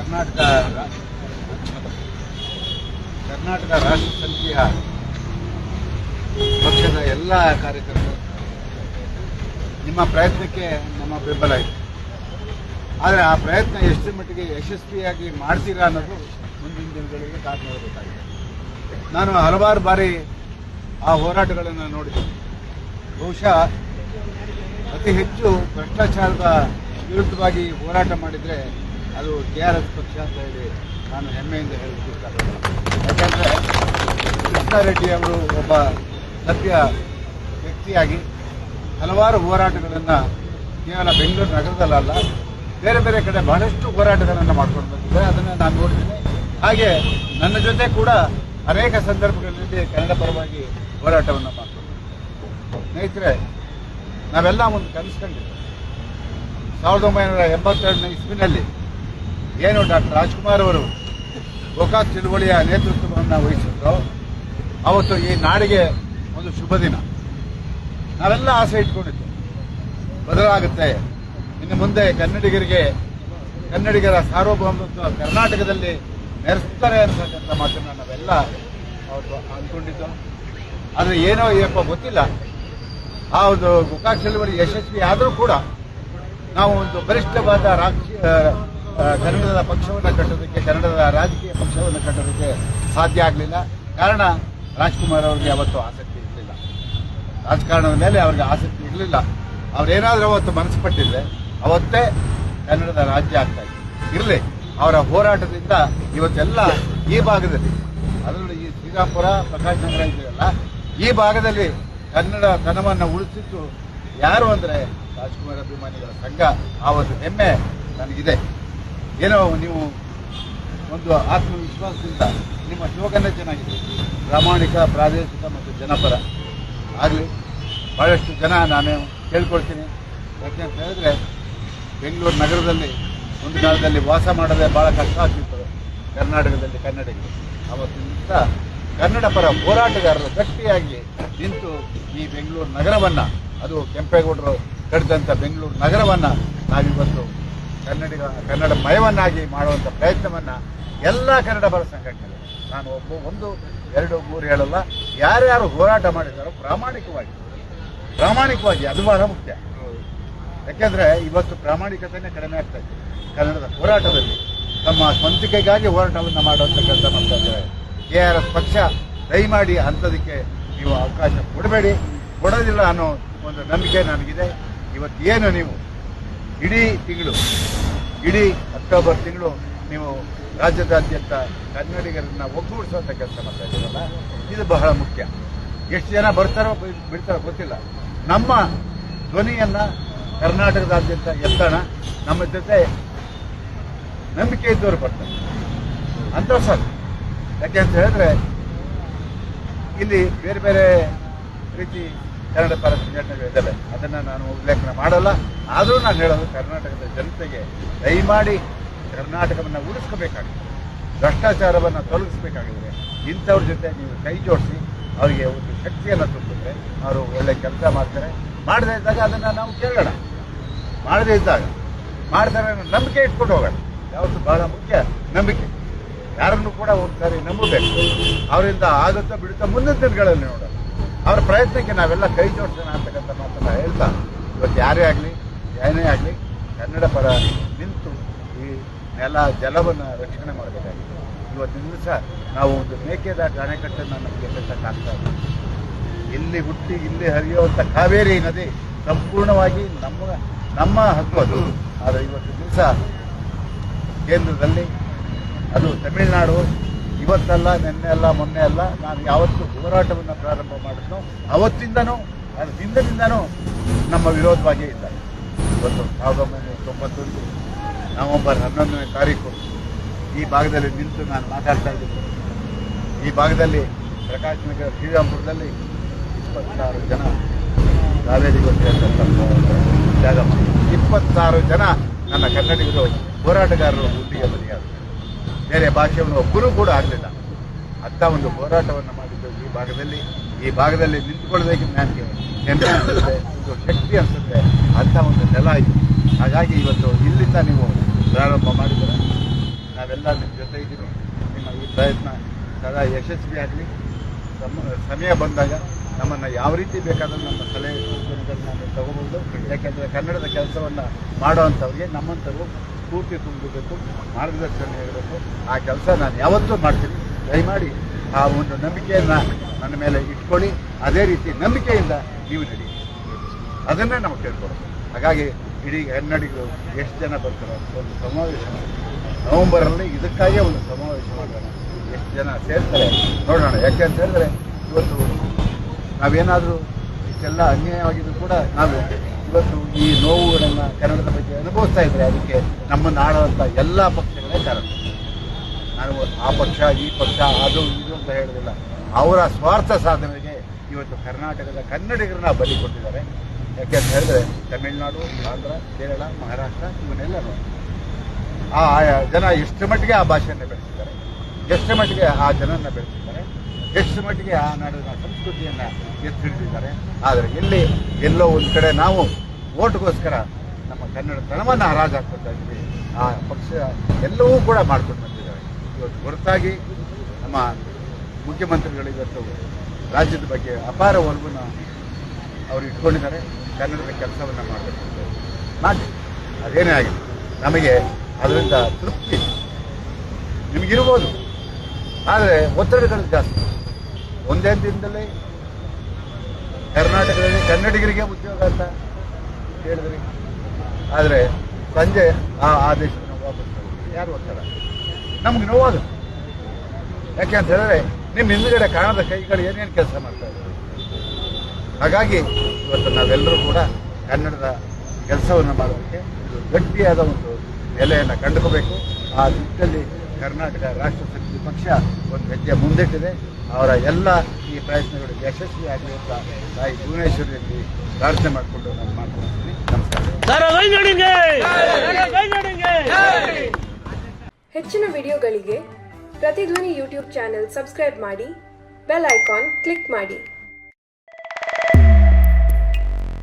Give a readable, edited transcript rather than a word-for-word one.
ಕರ್ನಾಟಕ ಕರ್ನಾಟಕ ರಾಷ್ಟ್ರ ಸಮಿತಿಯ ಪಕ್ಷದ ಎಲ್ಲ ಕಾರ್ಯಕರ್ತರು ನಿಮ್ಮ ಪ್ರಯತ್ನಕ್ಕೆ ನಮ್ಮ ಬೆಂಬಲ ಇದೆ. ಆದರೆ ಆ ಪ್ರಯತ್ನ ಎಷ್ಟು ಮಟ್ಟಿಗೆ ಯಶಸ್ವಿಯಾಗಿ ಮಾಡ್ತೀರಾ ಅನ್ನೋದು ಮುಂದಿನ ದಿನಗಳಿಗೆ ಕಾದು ನೋಡಬೇಕಾಗಿದೆ. ನಾನು ಹಲವಾರು ಬಾರಿ ಆ ಹೋರಾಟಗಳನ್ನು ನೋಡಿದ್ದೀನಿ. ಬಹುಶಃ ಅತಿ ಹೆಚ್ಚು ಭ್ರಷ್ಟಾಚಾರದ ವಿರುದ್ಧವಾಗಿ ಹೋರಾಟ ಮಾಡಿದರೆ ಅದು KRS ಪಕ್ಷ ಅಂತ ಹೇಳಿ ನಾನು ಹೆಮ್ಮೆಯಿಂದ ಹೇಳಲಿಕ್ಕೆ ಇಷ್ಟಪಡ್ತೀನಿ. ಯಾಕಂದರೆ ಕೃಷ್ಣಾರೆಡ್ಡಿ ಅವರು ಒಬ್ಬ ಸಭ್ಯ ವ್ಯಕ್ತಿಯಾಗಿ ಹಲವಾರು ಹೋರಾಟಗಳನ್ನು ಕೇವಲ ಬೆಂಗಳೂರು ನಗರದಲ್ಲ, ಬೇರೆ ಬೇರೆ ಕಡೆ ಬಹಳಷ್ಟು ಹೋರಾಟಗಳನ್ನು ಮಾಡ್ಕೊಂಡು ಬಂದಿದ್ದಾರೆ. ಅದನ್ನು ನಾನು ನೋಡಿದ್ದೀನಿ. ಹಾಗೆ ನನ್ನ ಜೊತೆ ಕೂಡ ಅನೇಕ ಸಂದರ್ಭಗಳಲ್ಲಿ ಕನ್ನಡ ಪರವಾಗಿ ಹೋರಾಟವನ್ನು ಮಾಡ್ಕೊಂಡು ಸ್ನೇಹಿತರೆ, ನಾವೆಲ್ಲ ಒಂದು ಕನಸ್ಕೊಂಡಿದ್ದೆ. 1982ನೇ ಇಸ್ವಿನಲ್ಲಿ ಏನು ಡಾಕ್ಟರ್ ರಾಜ್ಕುಮಾರ್ ಅವರು ಗೋಕಾಕ್ ಚಳುವಳಿಯ ನೇತೃತ್ವವನ್ನು ವಹಿಸಿದ್ರು, ಅವತ್ತು ಈ ನಾಡಿಗೆ ಒಂದು ಶುಭ ದಿನ. ನಾವೆಲ್ಲ ಆಸೆ ಇಟ್ಕೊಂಡಿದ್ದು ಬದಲಾಗುತ್ತೆ, ಇನ್ನು ಮುಂದೆ ಕನ್ನಡಿಗರ ಸಾರ್ವಭೌಮತ್ವ ಕರ್ನಾಟಕದಲ್ಲಿ ನೆರೆಸ್ತಾರೆ ಅಂತಕ್ಕಂಥ ಮಾತನ್ನು ನಾವೆಲ್ಲ ಅವತ್ತು ಅಂದ್ಕೊಂಡಿದ್ದು. ಆದರೆ ಏನೋ ಏನಪ್ಪ ಗೊತ್ತಿಲ್ಲ, ಆ ಒಂದು ಗೋಕಾಕ್ ಚಳುವಳಿ ಯಶಸ್ವಿ ಆದರೂ ಕೂಡ ನಾವು ಒಂದು ಬಲಿಷ್ಠವಾದ ಕನ್ನಡದ ಪಕ್ಷವನ್ನು ಕಟ್ಟೋದಕ್ಕೆ, ಕನ್ನಡದ ರಾಜಕೀಯ ಪಕ್ಷವನ್ನು ಕಟ್ಟೋದಕ್ಕೆ ಸಾಧ್ಯ ಆಗಲಿಲ್ಲ. ಕಾರಣ ರಾಜ್ಕುಮಾರ್ ಅವರಿಗೆ ಅವತ್ತು ಆಸಕ್ತಿ ಇರಲಿಲ್ಲ, ರಾಜಕಾರಣದ ಮೇಲೆ ಅವ್ರಿಗೆ ಆಸಕ್ತಿ ಇರಲಿಲ್ಲ. ಅವರೇನಾದರೂ ಅವತ್ತು ಮನಸ್ಸು ಪಟ್ಟಿದ್ರೆ ಅವತ್ತೇ ಕನ್ನಡದ ರಾಜ್ಯ ಆಗ್ತಾ ಇತ್ತು. ಇರಲಿ, ಅವರ ಹೋರಾಟದಿಂದ ಇವತ್ತೆಲ್ಲ ಈ ಭಾಗದಲ್ಲಿ, ಅದರಲ್ಲೂ ಈ ಶ್ರೀರಾಮಪುರ, ಪ್ರಕಾಶ್ ನಗರ ಇದೆಯಲ್ಲ, ಈ ಭಾಗದಲ್ಲಿ ಕನ್ನಡ ತನವನ್ನು ಉಳಿಸಿದ್ದು ಯಾರು ಅಂದರೆ ರಾಜ್ಕುಮಾರ್ ಅಭಿಮಾನಿಗಳ ಸಂಘ. ಆ ಒಂದು ಹೆಮ್ಮೆ ನನಗಿದೆ. ಏನೋ ನೀವು ಒಂದು ಆತ್ಮವಿಶ್ವಾಸದಿಂದ ನಿಮ್ಮ ಸ್ಲೋಗನ್ನೇ ಚೆನ್ನಾಗಿದೆ, ಪ್ರಾಮಾಣಿಕ, ಪ್ರಾದೇಶಿಕ ಮತ್ತು ಜನಪರ ಆಗಲಿ. ಬಹಳಷ್ಟು ಜನ ನಾನು ಕೇಳ್ಕೊಳ್ತೀನಿ. ಯಾಕೆಂತ ಹೇಳಿದ್ರೆ ಬೆಂಗಳೂರು ನಗರದಲ್ಲಿ ಒಂದು ಕಾಲದಲ್ಲಿ ವಾಸ ಮಾಡೋದೇ ಭಾಳ ಕಷ್ಟ ಆಗ್ತಿತ್ತು ಕರ್ನಾಟಕದಲ್ಲಿ ಕನ್ನಡಿಗರು. ಅವತ್ತಿನಿಂದ ಕನ್ನಡ ಪರ ಹೋರಾಟಗಾರರು ಗಟ್ಟಿಯಾಗಿ ನಿಂತು ಈ ಬೆಂಗಳೂರು ನಗರವನ್ನು, ಅದು ಕೆಂಪೇಗೌಡರು ಕಟ್ಟಿದಂಥ ಬೆಂಗಳೂರು ನಗರವನ್ನು ನಾವಿವತ್ತು ಕನ್ನಡ ಮಯವನ್ನಾಗಿ ಮಾಡುವಂಥ ಪ್ರಯತ್ನವನ್ನು ಎಲ್ಲ ಕನ್ನಡ ಪರ ಸಂಘಟನೆಗಳು, ನಾನು ಒಬ್ಬ 1, 2, 3 ಹೇಳಲ್ಲ, ಯಾರ್ಯಾರು ಹೋರಾಟ ಮಾಡಿದಾರೋ ಪ್ರಾಮಾಣಿಕವಾಗಿ ಅದು ಬಹಳ ಮುಖ್ಯ. ಯಾಕೆಂದರೆ ಇವತ್ತು ಪ್ರಾಮಾಣಿಕತೆಯೇ ಕಡಿಮೆ ಆಗ್ತಾ ಇದೆ ಕನ್ನಡದ ಹೋರಾಟದಲ್ಲಿ. ತಮ್ಮ ಸ್ವಂತಿಕೆಗಾಗಿ ಹೋರಾಟವನ್ನು ಮಾಡುವಂಥ ಕೆಲಸ ಮಾಡ್ತಾ ಇದ್ದಾರೆ. KRS ಪಕ್ಷ ದಯಮಾಡಿ ಅಂಥದಕ್ಕೆ ನೀವು ಅವಕಾಶ ಕೊಡೋದಿಲ್ಲ ಅನ್ನೋ ಒಂದು ನಂಬಿಕೆ ನನಗಿದೆ. ಇವತ್ತು ಏನು ನೀವು ಇಡೀ ಅಕ್ಟೋಬರ್ ತಿಂಗಳು ನೀವು ರಾಜ್ಯದಾದ್ಯಂತ ಕನ್ನಡಿಗರನ್ನ ಒಗ್ಗೂಡಿಸುವಂಥ ಕೆಲಸ ಮಾಡ್ತಾ ಇದ್ದೀರಲ್ಲ, ಇದು ಬಹಳ ಮುಖ್ಯ. ಎಷ್ಟು ಜನ ಬರ್ತಾರೋ ಬಿಡ್ತಾರೋ ಗೊತ್ತಿಲ್ಲ. ನಮ್ಮ ಧ್ವನಿಯನ್ನು ಕರ್ನಾಟಕದಾದ್ಯಂತ ಎತ್ತೋಣ. ನಮ್ಮ ಜೊತೆ ನಂಬಿಕೆ ಇದ್ದವರು ಬರ್ತಾರೆ ಅಂತ ಸರ್. ಯಾಕೆ ಅಂತ ಹೇಳಿದ್ರೆ ಇಲ್ಲಿ ಬೇರೆ ಬೇರೆ ರೀತಿ ಕನ್ನಡ ಪರ ಸಂಘಟನೆಗಳು ಇದ್ದಾವೆ, ಅದನ್ನು ನಾನು ಉಲ್ಲೇಖನ ಮಾಡಲ್ಲ. ಆದರೂ ನಾನು ಹೇಳೋದು, ಕರ್ನಾಟಕದ ಜನತೆಗೆ ದಯಮಾಡಿ ಕರ್ನಾಟಕವನ್ನು ಉಳಿಸ್ಕೋಬೇಕಾಗಿದೆ, ಭ್ರಷ್ಟಾಚಾರವನ್ನು ತೊಲಗಿಸಬೇಕಾಗಿದೆ. ಇಂಥವ್ರ ಜೊತೆ ನೀವು ಕೈ ಜೋಡಿಸಿ ಅವರಿಗೆ ಒಂದು ಶಕ್ತಿಯನ್ನು ತುಂಬಿದ್ರೆ ಅವರು ಒಳ್ಳೆ ಕೆಲಸ ಮಾಡ್ತಾರೆ. ಮಾಡದೇ ಇದ್ದಾಗ ಅದನ್ನು ನಾವು ಕೇಳೋಣ, ಮಾಡದೇ ಇದ್ದಾಗ ಮಾಡ್ತಾರೆ ನಂಬಿಕೆ ಇಟ್ಕೊಂಡು ಹೋಗೋಣ. ಯಾವತ್ತು ಬಹಳ ಮುಖ್ಯ ನಂಬಿಕೆ. ಯಾರನ್ನು ಕೂಡ ಒಂದ್ಸಾರಿ ನಂಬಬೇಕು. ಅವರಿಂದ ಆಗುತ್ತಾ ಬಿಡುತ್ತಾ ಮುಂದಿನ ದಿನಗಳಲ್ಲಿ ನೋಡೋಣ. ಅವರ ಪ್ರಯತ್ನಕ್ಕೆ ನಾವೆಲ್ಲ ಕೈ ಜೋಡಿಸೋಣ ಅಂತಕ್ಕಂಥ ಮಾತನ್ನು ಹೇಳ್ತಾ, ಇವತ್ತು ಯಾರೇ ಆಗಲಿ ಏನೇ ಆಗಲಿ ಕನ್ನಡ ಪರ ನಿಂತು ಈ ನೆಲ ಜಲವನ್ನು ರಕ್ಷಣೆ ಮಾಡಬೇಕಾಗಿದೆ. ಇವತ್ತಿನ ದಿವಸ ನಾವು ಒಂದು ಮೇಕೆದಾಟು ಅಣೆಕಟ್ಟನ್ನು ನಮಗೆ ಕಟ್ಟಕ್ಕಾಗ್ತಾ ಇದೆ. ಇಲ್ಲಿ ಹುಟ್ಟಿ ಇಲ್ಲಿ ಹರಿಯುವಂಥ ಕಾವೇರಿ ನದಿ ಸಂಪೂರ್ಣವಾಗಿ ನಮ್ಮ ಹಕ್ಕು ಅದು. ಆದರೆ ಇವತ್ತು ದಿವಸ ಕೇಂದ್ರದಲ್ಲಿ, ಅದು ತಮಿಳುನಾಡು, ಇವತ್ತಲ್ಲ, ನಿನ್ನೆ ಅಲ್ಲ, ಮೊನ್ನೆ ಅಲ್ಲ, ನಾನು ಯಾವತ್ತು ಹೋರಾಟವನ್ನು ಪ್ರಾರಂಭ ಮಾಡಿದ್ನೋ ಅವತ್ತಿಂದನೂ, ಅದು ಹಿಂದಿನಿಂದನೂ ನಮ್ಮ ವಿರೋಧವಾಗಿಯೇ ಇದ್ದಾರೆ. ಇವತ್ತು 1991 ನವೆಂಬರ್ 11ನೇ ತಾರೀಕು ಈ ಭಾಗದಲ್ಲಿ ನಿಂತು ನಾನು ಮಾತಾಡ್ತಾ ಇದ್ದೀನಿ. ಈ ಭಾಗದಲ್ಲಿ ಪ್ರಕಾಶ್ ನಗರ, ಶ್ರೀರಾಮಪುರದಲ್ಲಿ 26 ಜನ ಕಾವೇರಿ ಜಾಗ 26 ಜನ ನನ್ನ ಕನ್ನಡಿಗರು ಹೋರಾಟಗಾರರು ಗುಂಡಿಗೆ ಬಲಿಯಾದರು. ಬೇರೆ ಭಾಷೆಯನ್ನು ಒಬ್ಬರೂ ಕೂಡ ಆಗಲಿಲ್ಲ. ಅಂಥ ಒಂದು ಹೋರಾಟವನ್ನು ಮಾಡಿದ್ದು ಈ ಭಾಗದಲ್ಲಿ ನಿಂತುಕೊಳ್ಳೋದಕ್ಕೆ ನನಗೆ ಹೆಮ್ಮೆ ಅನಿಸುತ್ತೆ, ಇದು ಶಕ್ತಿ ಅನಿಸುತ್ತೆ. ಅಂಥ ಒಂದು ನೆಲ ಇದು. ಹಾಗಾಗಿ ಇವತ್ತು ಇಲ್ಲಿಂದ ನೀವು ಪ್ರಾರಂಭ ಮಾಡಿದರೆ ನಾವೆಲ್ಲ ನಿಮ್ಮ ಜೊತೆ ಇದ್ದೀವಿ. ನಿಮ್ಮ ಈ ಪ್ರಯತ್ನ ಸದಾ ಯಶಸ್ವಿಯಾಗಲಿ. ಸಮಯ ಬಂದಾಗ ನಮ್ಮನ್ನು ಯಾವ ರೀತಿ ಬೇಕಾದರೂ ನಮ್ಮ ಸಲಹೆ ಸೂಚನೆಗಳನ್ನ ನೀವು ತಗೋಬಹುದು. ಯಾಕೆಂದರೆ ಕನ್ನಡದ ಕೆಲಸವನ್ನು ಮಾಡೋವಂಥವ್ರಿಗೆ ನಮ್ಮಂಥವ್ರು ಸ್ಫೂರ್ತಿ ತುಂಬಬೇಕು, ಮಾರ್ಗದರ್ಶನ ನೀಡಬೇಕು. ಆ ಕೆಲಸ ನಾನು ಯಾವತ್ತೂ ಮಾಡ್ತೀನಿ. ದಯಮಾಡಿ ಆ ಒಂದು ನಂಬಿಕೆಯನ್ನು ನನ್ನ ಮೇಲೆ ಇಟ್ಕೊಳ್ಳಿ. ಅದೇ ರೀತಿ ನಂಬಿಕೆಯಿಂದ ನೀವು ನಡಿ, ಅದನ್ನೇ ನಾವು ಕೇಳ್ಕೊಡೋದು. ಹಾಗಾಗಿ ಇಡೀ ಕನ್ನಡಿಗರು ಎಷ್ಟು ಜನ ಬರ್ತಾರೋ ಒಂದು ಸಮಾವೇಶ ನವೆಂಬರಲ್ಲಿ ಇದಕ್ಕಾಗೇ ಒಂದು ಸಮಾವೇಶ ಮಾಡೋಣ. ಎಷ್ಟು ಜನ ಸೇರ್ತಾರೆ ನೋಡೋಣ. ಯಾಕೆ ಅಂತ ಹೇಳಿದ್ರೆ ಇವತ್ತು ನಾವೇನಾದರೂ ಇಷ್ಟೆಲ್ಲ ಅನ್ಯಾಯವಾಗಿದ್ದು ಕೂಡ ನಾವು ಇವತ್ತು ಈ ನೋವುಗಳನ್ನು ಕನ್ನಡದ ಬಗ್ಗೆ ಅನುಭವಿಸ್ತಾ ಇದ್ರೆ ಅದಕ್ಕೆ ನಮ್ಮನ್ನು ಆಡುವಂಥ ಎಲ್ಲ ಪಕ್ಷಗಳೇ ಕಾರಣ. ನಾನು ಆ ಪಕ್ಷ ಈ ಪಕ್ಷ ಅದು ಇದು ಅಂತ ಹೇಳೋದಿಲ್ಲ. ಅವರ ಸ್ವಾರ್ಥ ಸಾಧನೆಗೆ ಇವತ್ತು ಕರ್ನಾಟಕದ ಕನ್ನಡಿಗರನ್ನ ಬಲಿ ಕೊಟ್ಟಿದ್ದಾರೆ. ಯಾಕೆ ಅಂತ ಹೇಳಿದ್ರೆ ತಮಿಳುನಾಡು, ಆಂಧ್ರ, ಕೇರಳ, ಮಹಾರಾಷ್ಟ್ರ ಇವನ್ನೆಲ್ಲರೂ ಆ ಜನ ಎಷ್ಟು ಮಟ್ಟಿಗೆ ಆ ಭಾಷೆಯನ್ನು ಬೆಳೆಸಿದ್ದಾರೆ, ಎಷ್ಟು ಮಟ್ಟಿಗೆ ಆ ಜನರನ್ನ ಬೆಳೆಸಿದ್ದಾರೆ, ಎಷ್ಟು ಮಟ್ಟಿಗೆ ಆ ನಾಡಿನ ಸಂಸ್ಕೃತಿಯನ್ನು ಎತ್ತಿ ಹಿಡಿದಿದ್ದಾರೆ. ಆದರೆ ಎಲ್ಲೋ ಒಂದು ಕಡೆ ನಾವು ಓಟ್ಗೋಸ್ಕರ ನಮ್ಮ ಕನ್ನಡತನವನ್ನು ಹರಾಜಾಕ್ಕೊಳ್ತಾ ಇದ್ದೀವಿ. ಆ ಪಕ್ಷ ಎಲ್ಲವೂ ಕೂಡ ಮಾಡ್ಕೊಂಡು ಬಂದಿದ್ದಾರೆ. ಇವತ್ತು ಹೊರತಾಗಿ ನಮ್ಮ ಮುಖ್ಯಮಂತ್ರಿಗಳು ಇವತ್ತು ರಾಜ್ಯದ ಬಗ್ಗೆ ಅಪಾರ ಒಲವನ್ನು ಅವರು ಇಟ್ಕೊಂಡಿದ್ದಾರೆ. ಕನ್ನಡದ ಕೆಲಸವನ್ನು ಮಾಡಬೇಕು ಮಾಡಿ ಅದೇನೇ ಆಗಿದೆ ನಮಗೆ ಅದರಿಂದ ತೃಪ್ತಿ ನಿಮಗಿರ್ಬೋದು. ಆದರೆ ಒತ್ತಡಗಳು ಜಾಸ್ತಿ. ಒಂದೇ ದಿನದಲ್ಲಿ ಕರ್ನಾಟಕದಲ್ಲಿ ಕನ್ನಡಿಗರಿಗೆ ಉದ್ಯೋಗ ಅಂತ ಹೇಳಿದ್ರಿ, ಆದರೆ ಸಂಜೆ ಆ ಆದೇಶವನ್ನು ವಾಪಸ್ ಯಾರು ಒತ್ತಡ ನಮ್ಗೆ ನೋವಾಗುತ್ತೆ. ಯಾಕೆ ಅಂತ ಹೇಳಿದ್ರೆ ನಿಮ್ಮ ಹಿಂದುಗಡೆ ಕಾಣದ ಕೈಗಳು ಏನೇನು ಕೆಲಸ ಮಾಡ್ತಾ ಇದ್ದಾರೆ. ಹಾಗಾಗಿ ಇವತ್ತು ನಾವೆಲ್ಲರೂ ಕೂಡ ಕನ್ನಡದ ಕೆಲಸವನ್ನು ಮಾಡೋದಕ್ಕೆ ಗಟ್ಟಿಯಾದ ಒಂದು ನೆಲೆಯನ್ನು ಕಂಡುಕೋಬೇಕು. ಆ ನಿಟ್ಟಿನಲ್ಲಿ ಕರ್ನಾಟಕ ರಾಷ್ಟ್ರ ಸಮಿತಿ ಪಕ್ಷ ಒಂದು ಹೆಜ್ಜೆ ಮುಂದಿಟ್ಟಿದೆ. ಅವರ ಎಲ್ಲ ಈ ಪ್ರಯತ್ನಗಳು ಯಶಸ್ವಿಯಾಗಲಿ ಅಂತ ತಾಯಿ ಭುವನೇಶ್ವರಿಯಲ್ಲಿ ಪ್ರಾರ್ಥನೆ ಮಾಡಿಕೊಂಡು ನಾನು ಮಾತನಾಡ್ತೀನಿ. ನಮಸ್ಕಾರ. ಹೆಚ್ಚಿನ ವಿಡಿಯೋಗಳಿಗೆ ಪ್ರತಿಧ್ವನಿ ಯೂಟ್ಯೂಬ್ ಚಾನೆಲ್ ಸಬ್ಸ್ಕ್ರೈಬ್ ಮಾಡಿ, ಬೆಲ್ ಐಕಾನ್ ಕ್ಲಿಕ್ ಮಾಡಿ.